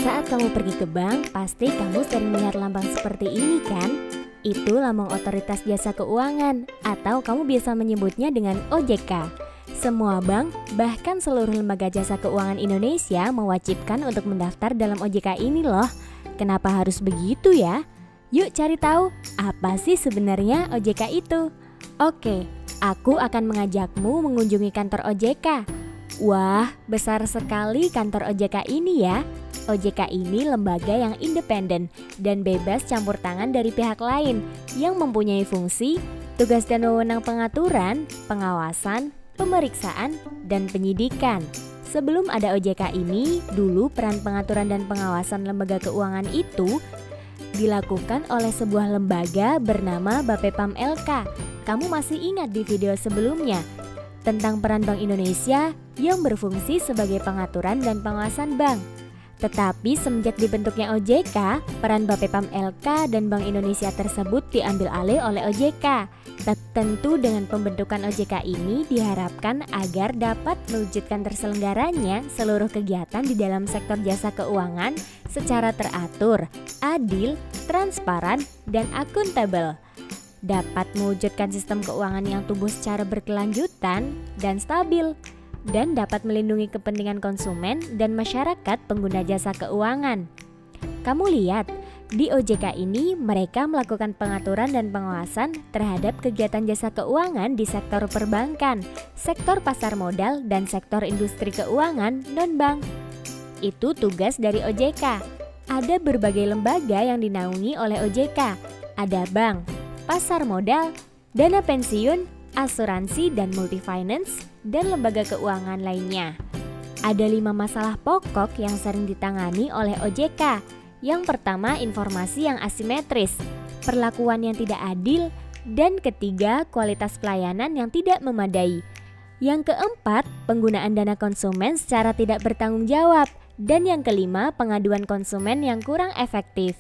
Saat kamu pergi ke bank, pasti kamu sering melihat lambang seperti ini kan? Itu lambang Otoritas Jasa Keuangan, atau kamu biasa menyebutnya dengan OJK. Semua bank, bahkan seluruh lembaga jasa keuangan Indonesia mewajibkan untuk mendaftar dalam OJK ini loh. Kenapa harus begitu ya? Yuk cari tahu, apa sih sebenarnya OJK itu? Oke, aku akan mengajakmu mengunjungi kantor OJK. Wah, besar sekali kantor OJK ini ya. OJK ini lembaga yang independen dan bebas campur tangan dari pihak lain yang mempunyai fungsi, tugas dan wewenang pengaturan, pengawasan, pemeriksaan, dan penyidikan. Sebelum ada OJK ini, dulu peran pengaturan dan pengawasan lembaga keuangan itu dilakukan oleh sebuah lembaga bernama Bapepam LK. Kamu masih ingat di video sebelumnya tentang peran Bank Indonesia yang berfungsi sebagai pengaturan dan pengawasan bank. Tetapi semenjak dibentuknya OJK, peran Bapepam LK dan Bank Indonesia tersebut diambil alih oleh OJK. Tentu dengan pembentukan OJK ini diharapkan agar dapat mewujudkan terselenggaranya seluruh kegiatan di dalam sektor jasa keuangan secara teratur, adil, transparan, dan akuntabel. Dapat mewujudkan sistem keuangan yang tumbuh secara berkelanjutan dan stabil, dan dapat melindungi kepentingan konsumen dan masyarakat pengguna jasa keuangan. Kamu lihat, di OJK ini mereka melakukan pengaturan dan pengawasan terhadap kegiatan jasa keuangan di sektor perbankan, sektor pasar modal, dan sektor industri keuangan non-bank. Itu tugas dari OJK. Ada berbagai lembaga yang dinaungi oleh OJK. Ada bank, pasar modal, dana pensiun, asuransi dan multifinance, dan lembaga keuangan lainnya. Ada 5 masalah pokok yang sering ditangani oleh OJK. Yang pertama, informasi yang asimetris, perlakuan yang tidak adil, dan ketiga, kualitas pelayanan yang tidak memadai. Yang keempat, penggunaan dana konsumen secara tidak bertanggung jawab, dan yang kelima, pengaduan konsumen yang kurang efektif.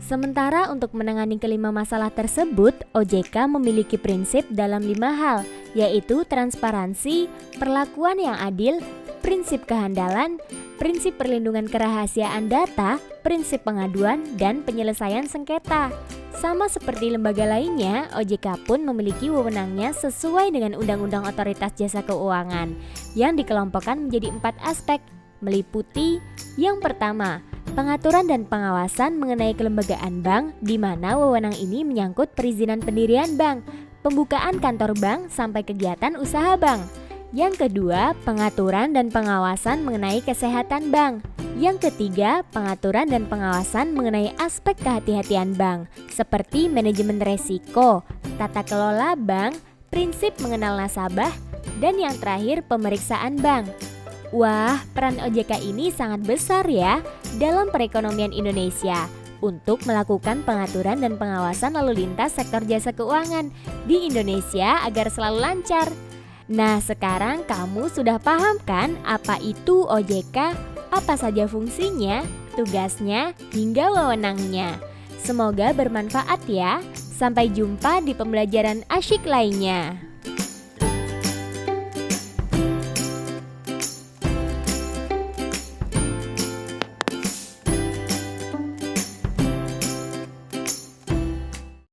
Sementara untuk menangani kelima masalah tersebut, OJK memiliki prinsip dalam 5 hal, yaitu transparansi, perlakuan yang adil, prinsip kehandalan, prinsip perlindungan kerahasiaan data, prinsip pengaduan, dan penyelesaian sengketa. Sama seperti lembaga lainnya, OJK pun memiliki wewenangnya sesuai dengan Undang-Undang Otoritas Jasa Keuangan yang dikelompokkan menjadi 4 aspek, meliputi yang pertama, pengaturan dan pengawasan mengenai kelembagaan bank, di mana wewenang ini menyangkut perizinan pendirian bank, pembukaan kantor bank sampai kegiatan usaha bank. Yang kedua, pengaturan dan pengawasan mengenai kesehatan bank. Yang ketiga, pengaturan dan pengawasan mengenai aspek kehati-hatian bank, seperti manajemen resiko, tata kelola bank, prinsip mengenal nasabah, dan yang terakhir, pemeriksaan bank. Wah, peran OJK ini sangat besar ya dalam perekonomian Indonesia untuk melakukan pengaturan dan pengawasan lalu lintas sektor jasa keuangan di Indonesia agar selalu lancar. Nah, sekarang kamu sudah paham kan apa itu OJK, apa saja fungsinya, tugasnya, hingga wewenangnya. Semoga bermanfaat ya. Sampai jumpa di pembelajaran asyik lainnya.